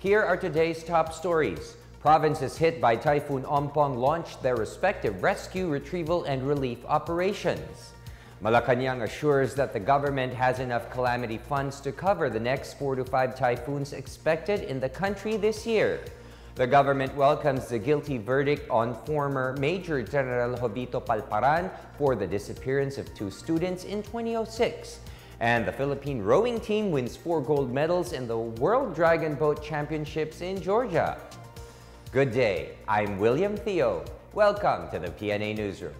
Here are today's top stories. Provinces hit by Typhoon Ompong launched their respective rescue, retrieval, and relief operations. Malacanang assures that the government has enough calamity funds to cover the next 4 to 5 typhoons expected in the country this year. The government welcomes the guilty verdict on former Major General Jovito Palparan for the disappearance of 2 students in 2006. And the Philippine rowing team wins 4 gold medals in the World Dragon Boat Championships in Georgia. Good day, I'm William Theo. Welcome to the PNA Newsroom.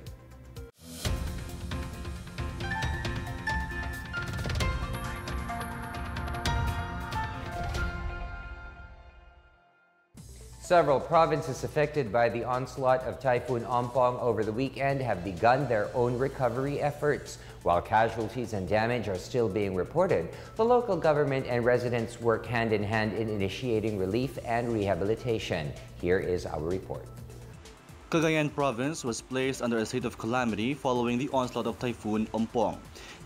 Several provinces affected by the onslaught of Typhoon Ompong over the weekend have begun their own recovery efforts. While casualties and damage are still being reported, the local government and residents work hand in hand in initiating relief and rehabilitation. Here is our report. Cagayan Province was placed under a state of calamity following the onslaught of Typhoon Ompong.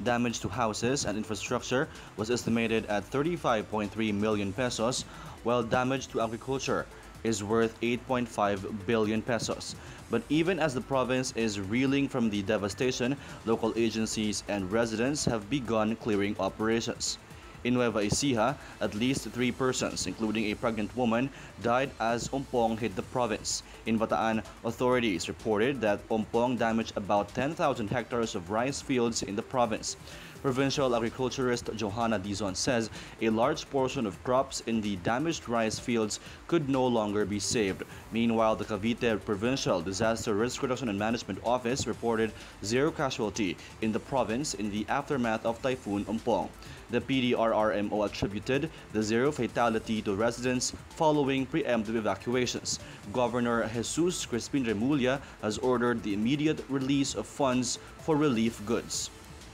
Damage to houses and infrastructure was estimated at 35.3 million pesos, while damage to agriculture is worth 8.5 billion pesos. But even as the province is reeling from the devastation, local agencies and residents have begun clearing operations. In Nueva Ecija, at least 3 persons, including a pregnant woman, died as Ompong hit the province. In Bataan, authorities reported that Ompong damaged about 10,000 hectares of rice fields in the province. Provincial agriculturist Johanna Dizon says a large portion of crops in the damaged rice fields could no longer be saved. Meanwhile, the Cavite Provincial Disaster Risk Reduction and Management Office reported 0 casualty in the province in the aftermath of Typhoon Ompong. The PDRRMO attributed the 0 fatality to residents following preemptive evacuations. Governor Jesus Crispin Remulla has ordered the immediate release of funds for relief goods.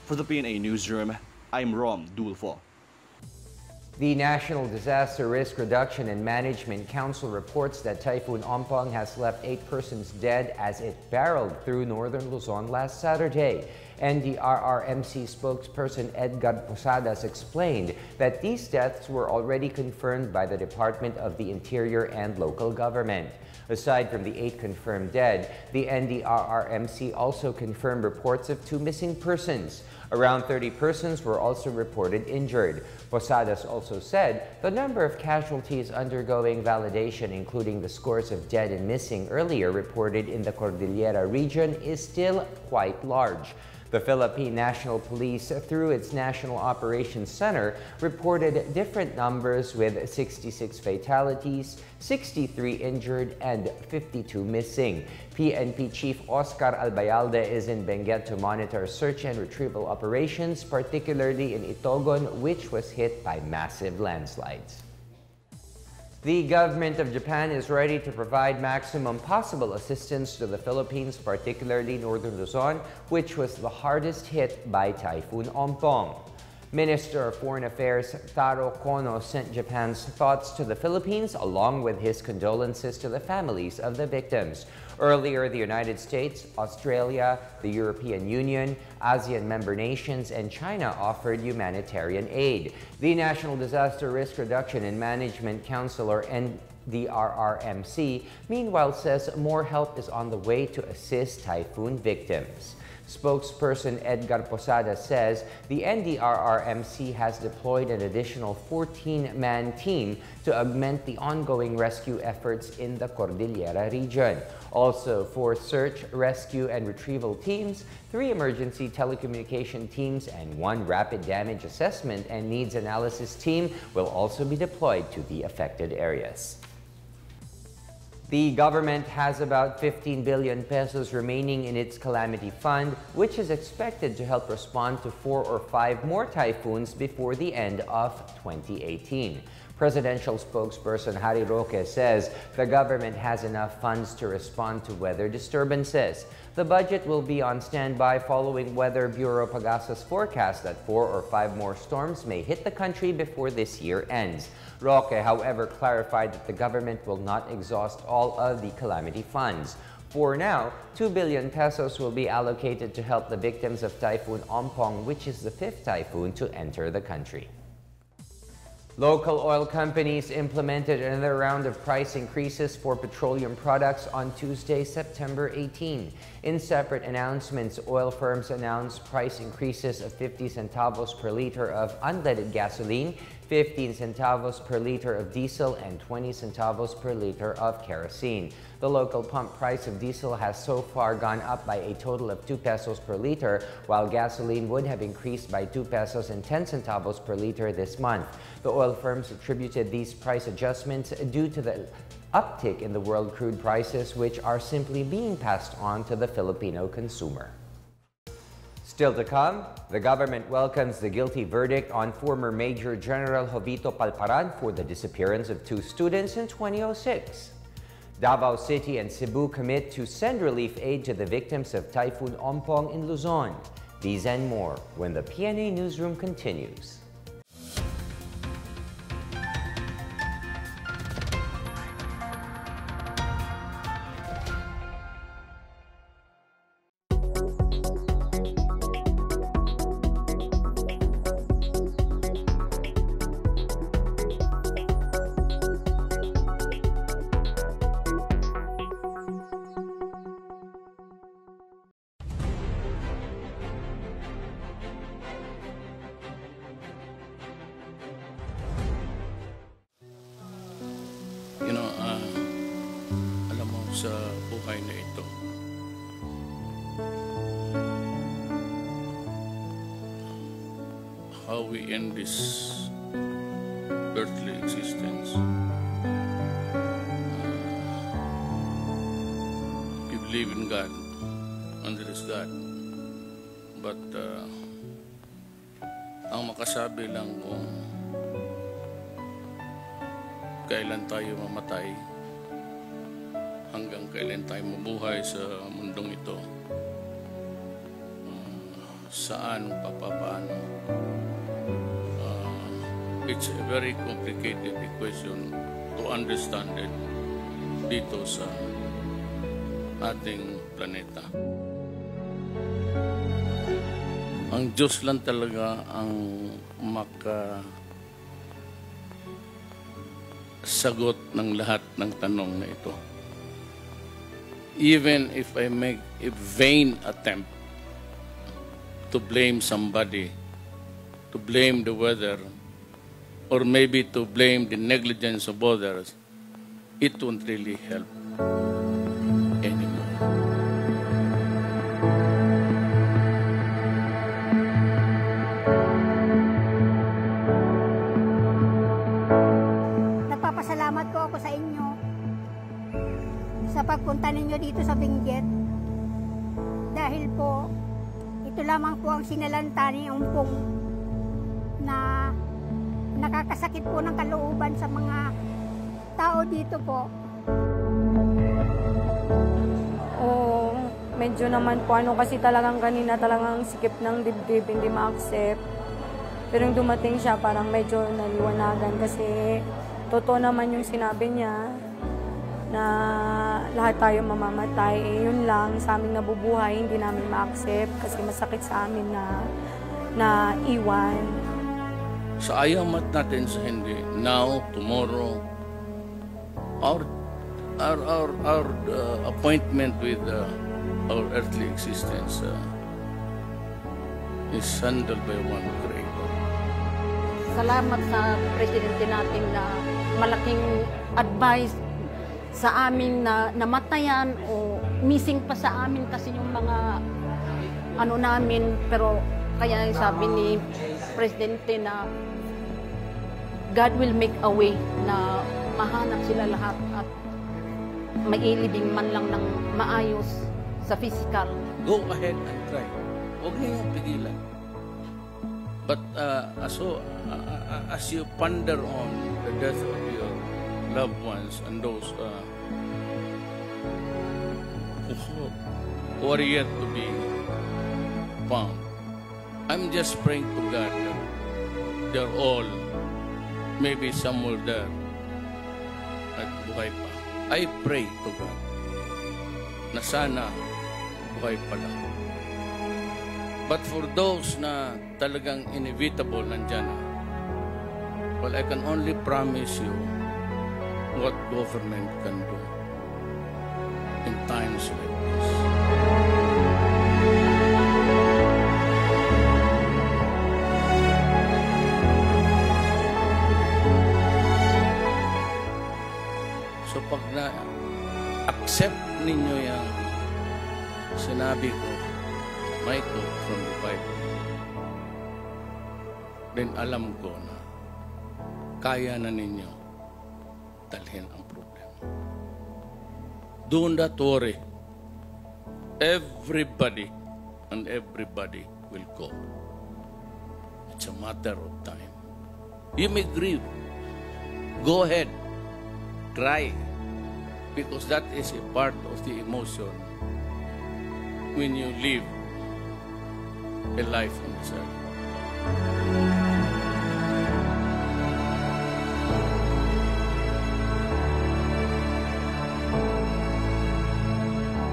For the PNA Newsroom, I'm Rom Dulfo. The National Disaster Risk Reduction and Management Council reports that Typhoon Ompong has left 8 persons dead as it barreled through northern Luzon last Saturday. NDRRMC spokesperson Edgar Posadas explained that these deaths were already confirmed by the Department of the Interior and local government. Aside from the 8 confirmed dead, the NDRRMC also confirmed reports of 2 missing persons. Around 30 persons were also reported injured. Posadas also said the number of casualties undergoing validation, including the scores of dead and missing earlier reported in the Cordillera region, is still quite large. The Philippine National Police, through its National Operations Center, reported different numbers with 66 fatalities, 63 injured, and 52 missing. PNP Chief Oscar Albayalde is in Benguet to monitor search and retrieval operations, particularly in Itogon, which was hit by massive landslides. The government of Japan is ready to provide maximum possible assistance to the Philippines, particularly northern Luzon, which was the hardest hit by Typhoon Ompong. Minister of Foreign Affairs Taro Kono sent Japan's thoughts to the Philippines along with his condolences to the families of the victims. Earlier, the United States, Australia, the European Union, ASEAN member nations, and China offered humanitarian aid. The National Disaster Risk Reduction and Management Council, or NDRRMC, meanwhile says more help is on the way to assist typhoon victims. Spokesperson Edgar Posada says the NDRRMC has deployed an additional 14-man team to augment the ongoing rescue efforts in the Cordillera region. Also, 4 search, rescue, and retrieval teams, 3 emergency telecommunication teams, and 1 rapid damage assessment and needs analysis team will also be deployed to the affected areas. The government has about 15 billion pesos remaining in its calamity fund, which is expected to help respond to 4 or 5 more typhoons before the end of 2018. Presidential spokesperson Harry Roque says the government has enough funds to respond to weather disturbances. The budget will be on standby following Weather Bureau Pagasa's forecast that 4 or 5 more storms may hit the country before this year ends. Roque, however, clarified that the government will not exhaust all of the calamity funds. For now, 2 billion pesos will be allocated to help the victims of Typhoon Ompong, which is the 5th typhoon to enter the country. Local oil companies implemented another round of price increases for petroleum products on Tuesday, September 18. In separate announcements, oil firms announced price increases of 50 centavos per liter of unleaded gasoline, 15 centavos per liter of diesel, and 20 centavos per liter of kerosene. The local pump price of diesel has so far gone up by a total of 2 pesos per liter, while gasoline would have increased by 2 pesos and 10 centavos per liter this month. The oil firms attributed these price adjustments due to the uptick in the world crude prices, which are simply being passed on to the Filipino consumer. Still to come, the government welcomes the guilty verdict on former Major General Jovito Palparan for the disappearance of 2 students in 2006. Davao City and Cebu commit to send relief aid to the victims of Typhoon Ompong in Luzon. These and more when the PNA Newsroom continues. Alam mo, sa buhay na ito, how we end this earthly existence, we believe in God, and there is God. But ang makasabi lang kung kailan tayo mamatay, hanggang kailan tayo mabuhay sa mundong ito, saan, papaano. It's a very complicated equation to understand it dito sa ating planeta. Ang Diyos lang talaga ang sagot ng lahat ng tanong na ito. Even if I make a vain attempt to blame somebody, to blame the weather, or maybe to blame the negligence of others, it won't really help anymore. Nagpapasalamat po ako sa inyo sa pagpunta ninyo dito sa Benguet, dahil po ito lamang po ang sinalanta ni Ompong na nakakasakit po ng kalooban sa mga tao dito po. Oo, medyo naman po kasi talagang kanina talagang sikip ng dibdib, hindi ma-accept. Pero yung dumating siya parang medyo naliwanagan kasi totoo naman yung sinabi niya na lahat tayo mamamatay. Yun lang, sa aming nabubuhay, hindi namin ma-accept kasi masakit sa amin na iwan. So ayaw natin sa hindi, now, tomorrow, our appointment with our earthly existence is handled by one Creator. Salamat sa presidente natin na malaking advice sa amin na namatayan o missing pa sa amin kasi yung mga namin, pero kaya sabi ni presidente na God will make a way na mahanap sila lahat at mailibing man lang ng maayos sa physical. Go ahead and try. Huwag niyong pigilan. But as you ponder on the death of your loved ones and those who are yet to be found, I'm just praying to God that they're all, maybe somewhere there, at buhay pa. I pray to God na sana buhay pa lang. But for those na talagang inevitable nandyan na, Well, I can only promise you what government can do in times like this. So pag na-accept ninyo yung sinabi ko, my quote from the Bible, then alam ko na kaya na ninyo dalhin ang problema. Do not worry. Everybody and everybody will go. It's a matter of time. You may grieve. Go ahead. Cry. Because that is a part of the emotion when you live a life on this earth.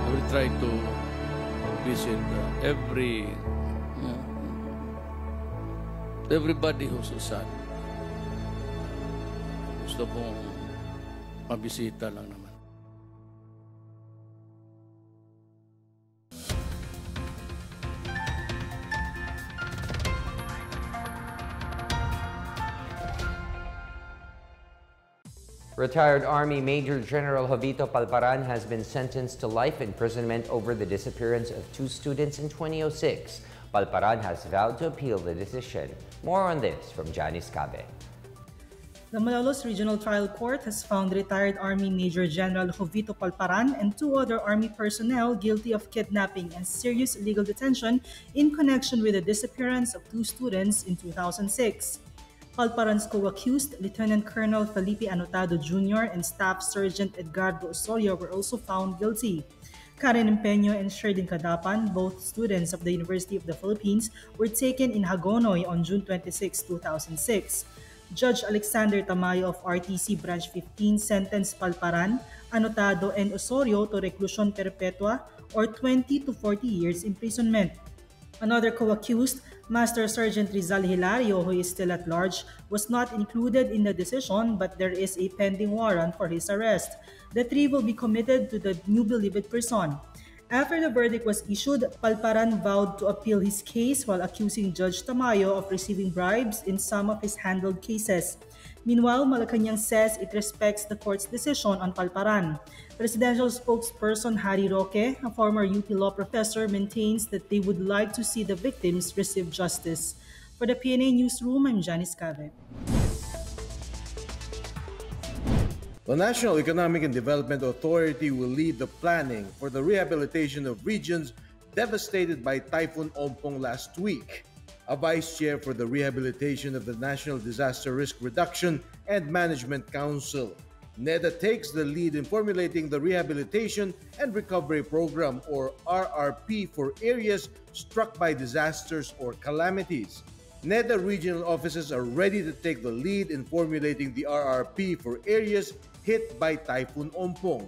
I will try to visit everybody who's sad. Gusto kong mabisita lang naman. Retired Army Major General Jovito Palparan has been sentenced to life imprisonment over the disappearance of 2 students in 2006. Palparan has vowed to appeal the decision. More on this from Janice Cabe. The Malolos Regional Trial Court has found retired Army Major General Jovito Palparan and 2 other Army personnel guilty of kidnapping and serious illegal detention in connection with the disappearance of 2 students in 2006. Palparan's co-accused, Lieutenant Colonel Felipe Anotado Jr. and Staff Sergeant Edgardo Osorio were also found guilty. Karen Empeño and Sherdin Cadapan, both students of the University of the Philippines, were taken in Hagonoy on June 26, 2006. Judge Alexander Tamayo of RTC Branch 15 sentenced Palparan, Anotado, and Osorio to reclusion perpetua or 20 to 40 years imprisonment. Another co-accused, Master Sergeant Rizal Hilario, who is still at large, was not included in the decision, but there is a pending warrant for his arrest. The 3 will be committed to the newly believed prison. After the verdict was issued, Palparan vowed to appeal his case while accusing Judge Tamayo of receiving bribes in some of his handled cases. Meanwhile, Malacanang says it respects the court's decision on Palparan. Presidential spokesperson Harry Roque, a former UP law professor, maintains that they would like to see the victims receive justice. For the PNA Newsroom, I'm Janice Cabe. The National Economic and Development Authority will lead the planning for the rehabilitation of regions devastated by Typhoon Ompong last week. A vice chair for the rehabilitation of the National Disaster Risk Reduction and Management Council, NEDA takes the lead in formulating the Rehabilitation and Recovery Program or RRP for areas struck by disasters or calamities. NEDA regional offices are ready to take the lead in formulating the RRP for areas hit by Typhoon Ompong.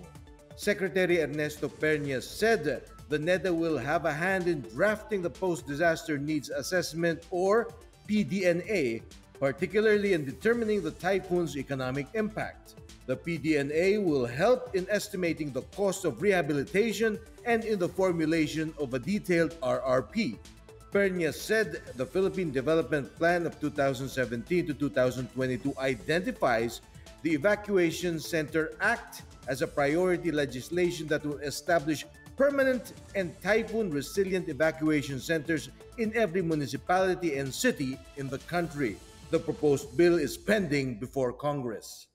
Secretary Ernesto Pernias said the NEDA will have a hand in drafting the Post-Disaster Needs Assessment or PDNA, particularly in determining the typhoon's economic impact. The PDNA will help in estimating the cost of rehabilitation and in the formulation of a detailed RRP. Pernias said the Philippine Development Plan of 2017 to 2022 identifies the Evacuation Center Act as a priority legislation that will establish permanent and typhoon-resilient evacuation centers in every municipality and city in the country. The proposed bill is pending before Congress.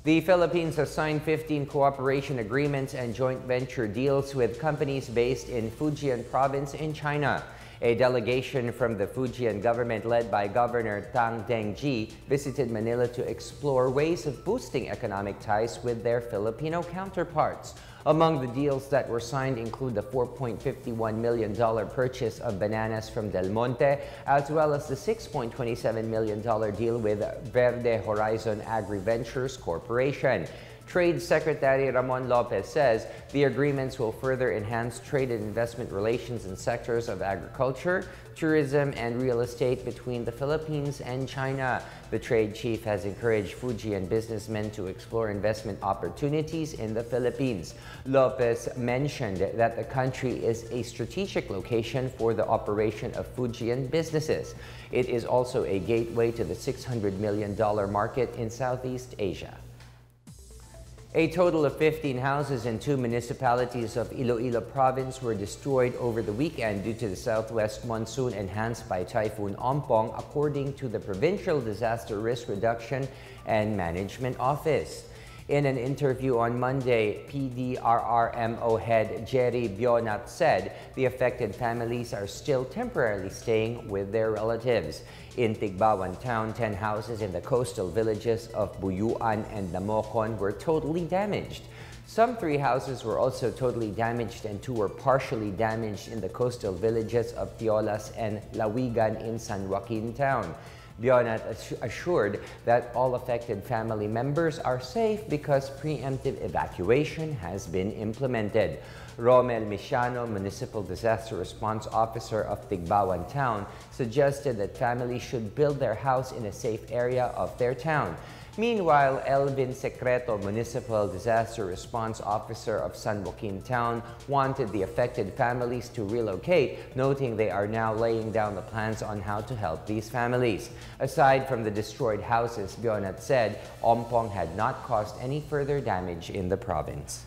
The Philippines has signed 15 cooperation agreements and joint venture deals with companies based in Fujian province in China. A delegation from the Fujian government led by Governor Tang Dengji visited Manila to explore ways of boosting economic ties with their Filipino counterparts. Among the deals that were signed include the $4.51 million purchase of bananas from Del Monte, as well as the $6.27 million deal with Verde Horizon Agri-Ventures Corporation. Trade Secretary Ramon Lopez says the agreements will further enhance trade and investment relations in sectors of agriculture, tourism, and real estate between the Philippines and China. The trade chief has encouraged Fujian businessmen to explore investment opportunities in the Philippines. Lopez mentioned that the country is a strategic location for the operation of Fujian businesses. It is also a gateway to the $600 million market in Southeast Asia. A total of 15 houses in 2 municipalities of Iloilo Province were destroyed over the weekend due to the southwest monsoon enhanced by Typhoon Ompong, according to the Provincial Disaster Risk Reduction and Management Office. In an interview on Monday, PDRRMO head Jerry Bionat said the affected families are still temporarily staying with their relatives. In Tigbawan town, 10 houses in the coastal villages of Buyuan and Namocon were totally damaged. Some 3 houses were also totally damaged and 2 were partially damaged in the coastal villages of Tiolas and Lawigan in San Joaquin town. Bionat assured that all affected family members are safe because preemptive evacuation has been implemented. Romel Misiano, Municipal Disaster Response Officer of Tigbawan Town, suggested that families should build their house in a safe area of their town. Meanwhile, Elvin Secreto, Municipal Disaster Response Officer of San Joaquin Town, wanted the affected families to relocate, noting they are now laying down the plans on how to help these families. Aside from the destroyed houses, Bionat said Ompong had not caused any further damage in the province.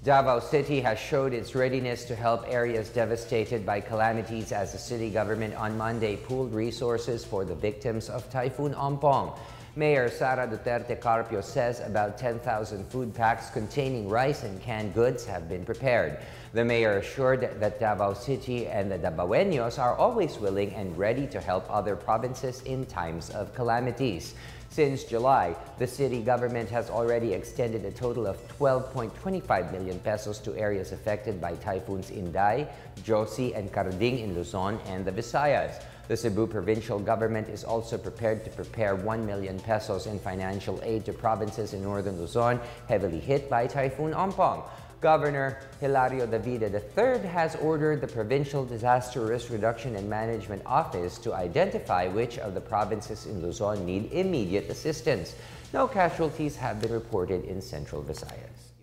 Davao City has showed its readiness to help areas devastated by calamities as the city government on Monday pooled resources for the victims of Typhoon Ompong. Mayor Sara Duterte Carpio says about 10,000 food packs containing rice and canned goods have been prepared. The mayor assured that Davao City and the Davaoeños are always willing and ready to help other provinces in times of calamities. Since July, the city government has already extended a total of 12.25 million pesos to areas affected by typhoons Inday, Josie, and Carding in Luzon and the Visayas. The Cebu provincial government is also prepared to prepare 1 million pesos in financial aid to provinces in northern Luzon heavily hit by Typhoon Ompong. Governor Hilario Davide III has ordered the Provincial Disaster Risk Reduction and Management Office to identify which of the provinces in Luzon need immediate assistance. No casualties have been reported in Central Visayas.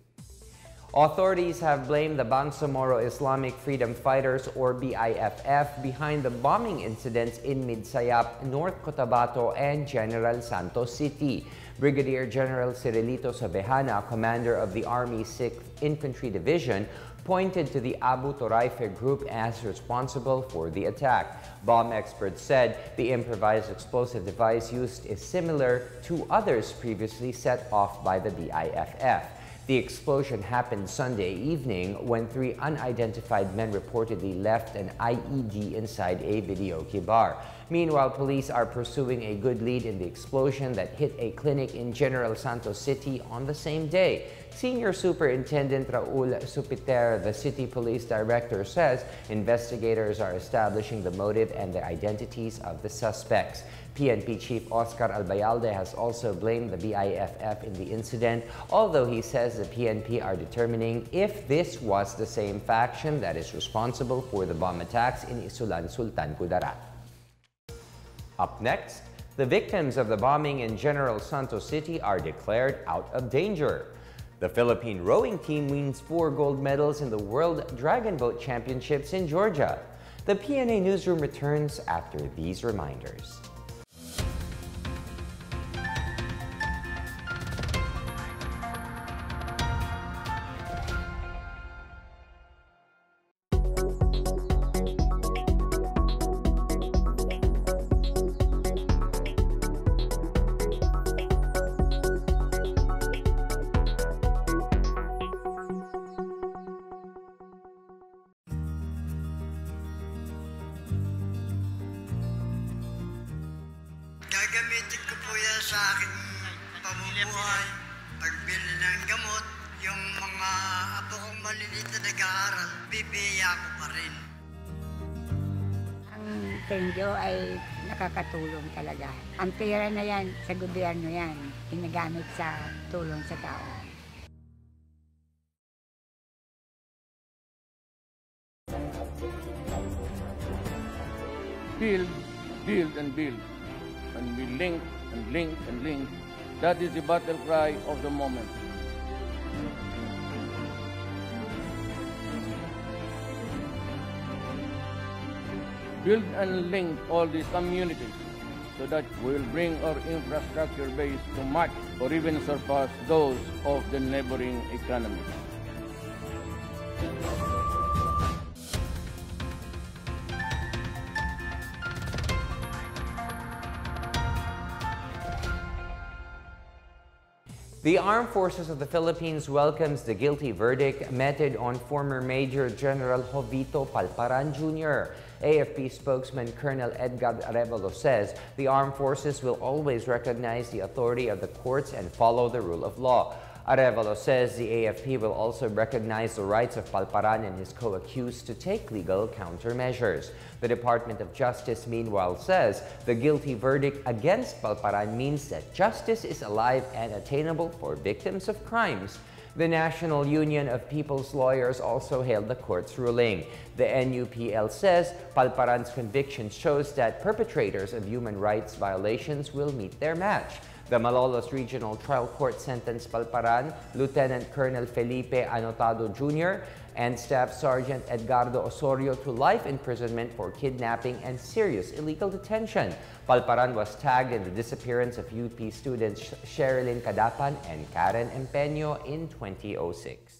Authorities have blamed the Bangsamoro Islamic Freedom Fighters or BIFF behind the bombing incidents in Midsayap, North Cotabato, and General Santos City. Brigadier General Cirilito Sobejana, commander of the Army 6th Infantry Division, pointed to the Abu Toraife group as responsible for the attack. Bomb experts said the improvised explosive device used is similar to others previously set off by the BIFF. The explosion happened Sunday evening when 3 unidentified men reportedly left an IED inside a videoke bar. Meanwhile, police are pursuing a good lead in the explosion that hit a clinic in General Santos City on the same day. Senior Superintendent Raul Supiter, the city police director, says investigators are establishing the motive and the identities of the suspects. PNP Chief Oscar Albayalde has also blamed the BIFF in the incident, although he says the PNP are determining if this was the same faction that is responsible for the bomb attacks in Isulan, Sultan Kudarat. Up next, the victims of the bombing in General Santos City are declared out of danger. The Philippine rowing team wins 4 gold medals in the World Dragon Boat Championships in Georgia. The PNA Newsroom returns after these reminders. Gagamitin ko po yan sa aking pamumuhay, pagbili ng gamot, yung mga apo kong maliliit na nag-aaral, bibiya ko pa rin. Ang sa inyo ay nakakatulong talaga. Ang pera na yan sa gobyerno yan, ginagamit sa tulong sa tao. Build, build and build. And we link and link and link. That is the battle cry of the moment. Build and link all these communities so that we will bring our infrastructure base to match or even surpass those of the neighboring economies. The Armed Forces of the Philippines welcomes the guilty verdict meted on former Major General Jovito Palparan Jr. AFP spokesman Colonel Edgar Arevalo says the Armed Forces will always recognize the authority of the courts and follow the rule of law. Arevalo says the AFP will also recognize the rights of Palparan and his co-accused to take legal countermeasures. The Department of Justice, meanwhile, says the guilty verdict against Palparan means that justice is alive and attainable for victims of crimes. The National Union of People's Lawyers also hailed the court's ruling. The NUPL says Palparan's conviction shows that perpetrators of human rights violations will meet their match. The Malolos Regional Trial Court sentenced Palparan, Lieutenant Colonel Felipe Anotado Jr., and Staff Sergeant Edgardo Osorio to life imprisonment for kidnapping and serious illegal detention. Palparan was tagged in the disappearance of UP students Sherilyn Cadapan and Karen Empeño in 2006.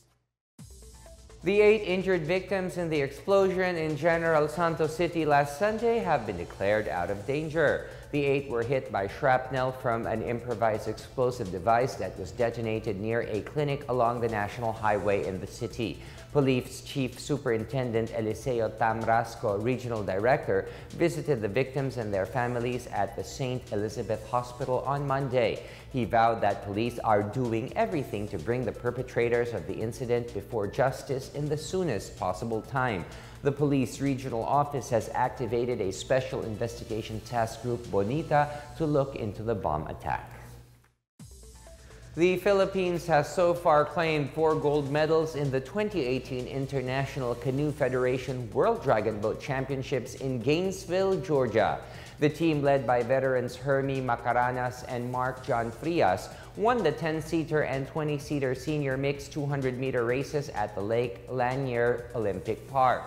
The 8 injured victims in the explosion in General Santos City last Sunday have been declared out of danger. The 8 were hit by shrapnel from an improvised explosive device that was detonated near a clinic along the National Highway in the city. Police Chief Superintendent Eliseo Tamrasco, Regional Director, visited the victims and their families at the St. Elizabeth Hospital on Monday. He vowed that police are doing everything to bring the perpetrators of the incident before justice in the soonest possible time. The police regional office has activated a special investigation task group, Bonita, to look into the bomb attack. The Philippines has so far claimed 4 gold medals in the 2018 International Canoe Federation World Dragon Boat Championships in Gainesville, Georgia. The team, led by veterans Hermie Macaranas and Mark John Frias, won the 10-seater and 20-seater senior mixed 200-meter races at the Lake Lanier Olympic Park.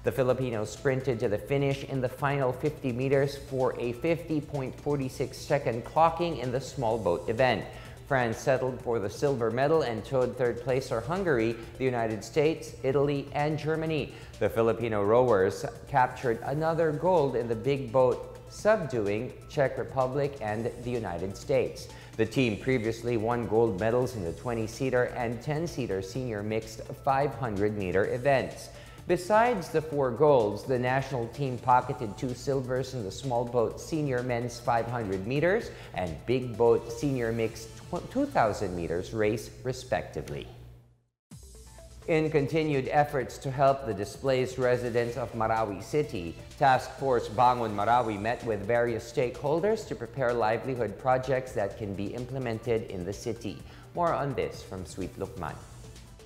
The Filipinos sprinted to the finish in the final 50 meters for a 50.46-second clocking in the small boat event. France settled for the silver medal and towed third placer Hungary, the United States, Italy, and Germany. The Filipino rowers captured another gold in the big boat, subduing Czech Republic and the United States. The team previously won gold medals in the 20-seater and 10-seater senior mixed 500-meter events. Besides the 4 golds, the national team pocketed 2 silvers in the small boat senior men's 500 meters and big boat senior mixed 2,000 meters race, respectively. In continued efforts to help the displaced residents of Marawi City, Task Force Bangon Marawi met with various stakeholders to prepare livelihood projects that can be implemented in the city. More on this from Sweet Lukman.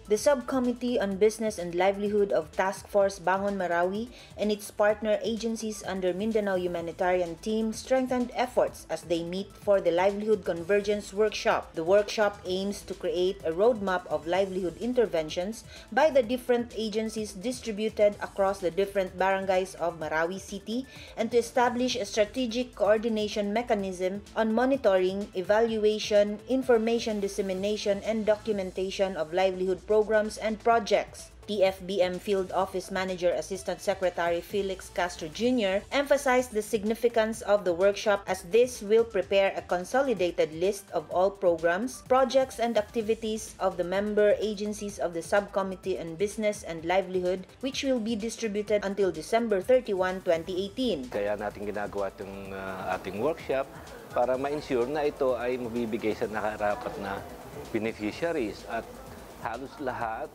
The Subcommittee on Business and Livelihood of Task Force Bangon Marawi and its partner agencies under Mindanao Humanitarian Team strengthened efforts as they meet for the Livelihood Convergence Workshop. The workshop aims to create a roadmap of livelihood interventions by the different agencies distributed across the different barangays of Marawi City and to establish a strategic coordination mechanism on monitoring, evaluation, information dissemination, and documentation of livelihood programs and projects. TFBM Field Office Manager Assistant Secretary Felix Castro Jr. emphasized the significance of the workshop as this will prepare a consolidated list of all programs, projects, and activities of the member agencies of the Subcommittee on Business and Livelihood, which will be distributed until December 31, 2018. Kaya natin ginagawa itong ating workshop para ma-ensure na ito ay mabibigay sa nakarapat na beneficiaries at halos lahat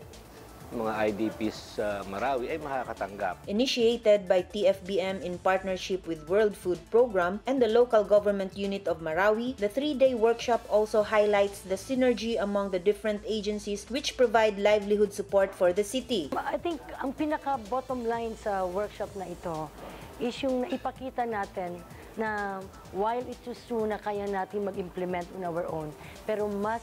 mga IDPs sa Marawi ay makakatanggap. Initiated by TFBM in partnership with World Food Program and the local government unit of Marawi, the 3-day workshop also highlights the synergy among the different agencies which provide livelihood support for the city. I think ang pinaka-bottom line sa workshop na ito is yung ipakita natin na while it is true na kaya natin mag-implement on our own, pero mas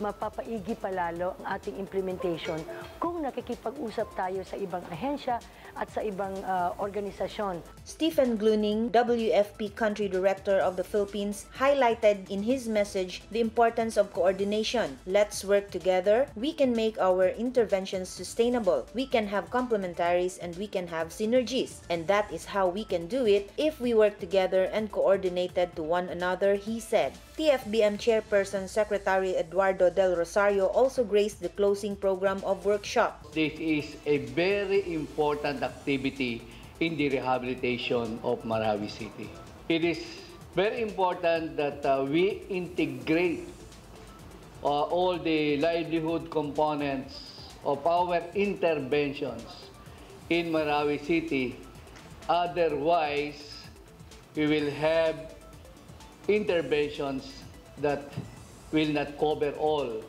mapapaigi palalo ang ating implementation kung nakikipag-usap tayo sa ibang ahensya at sa ibang organisasyon. Stephen Gluning, WFP Country Director of the Philippines, highlighted in his message the importance of coordination. Let's work together. We can make our interventions sustainable. We can have complementaries and we can have synergies. And that is how we can do it if we work together and coordinated to one another, he said. TFBM Chairperson Secretary Eduardo Del Rosario also graced the closing program of workshop. This is a very important activity in the rehabilitation of Marawi City. It is very important that we integrate all the livelihood components of our interventions in Marawi City. Otherwise, we will have interventions that will not cover all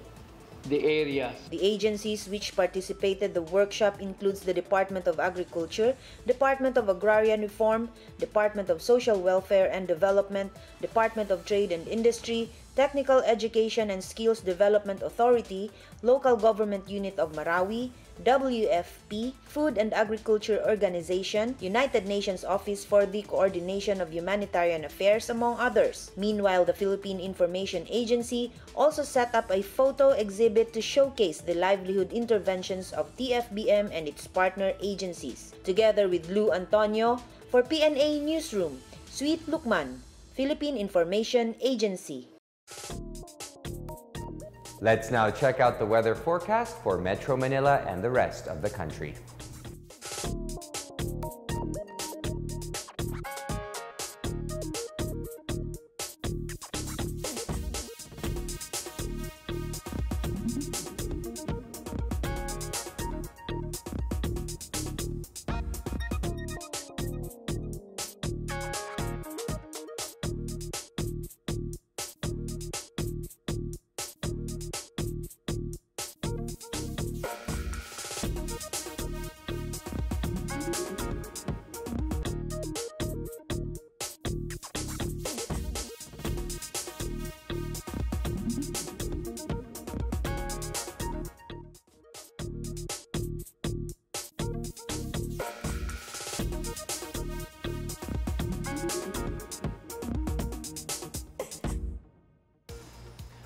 the areas. The agencies which participated the workshop includes the Department of Agriculture, Department of Agrarian Reform, Department of Social Welfare and Development, Department of Trade and Industry, Technical Education and Skills Development Authority, Local Government Unit of Marawi, WFP, Food and Agriculture Organization, United Nations Office for the Coordination of Humanitarian Affairs, among others. Meanwhile, the Philippine Information Agency also set up a photo exhibit to showcase the livelihood interventions of TFBM and its partner agencies. Together with Lou Antonio, for PNA Newsroom, Sweet Lukman, Philippine Information Agency. Let's now check out the weather forecast for Metro Manila and the rest of the country.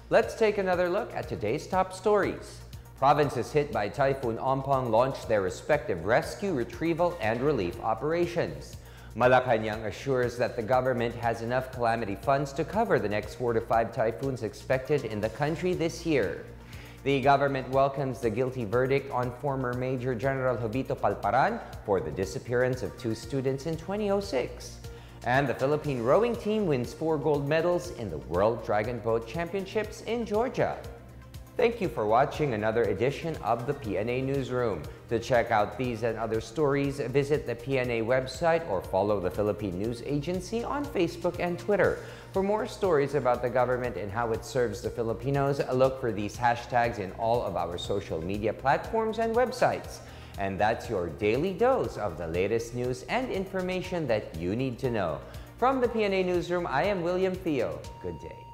Let's take another look at today's top stories. Provinces hit by Typhoon Ompong launched their respective rescue, retrieval, and relief operations. Malacanang assures that the government has enough calamity funds to cover the next 4 to 5 typhoons expected in the country this year. The government welcomes the guilty verdict on former Major General Jovito Palparan for the disappearance of 2 students in 2006. And the Philippine rowing team wins 4 gold medals in the World Dragon Boat Championships in Georgia. Thank you for watching another edition of the PNA Newsroom. To check out these and other stories, visit the PNA website or follow the Philippine News Agency on Facebook and Twitter. For more stories about the government and how it serves the Filipinos, look for these hashtags in all of our social media platforms and websites. And that's your daily dose of the latest news and information that you need to know. From the PNA Newsroom, I am William Theo. Good day.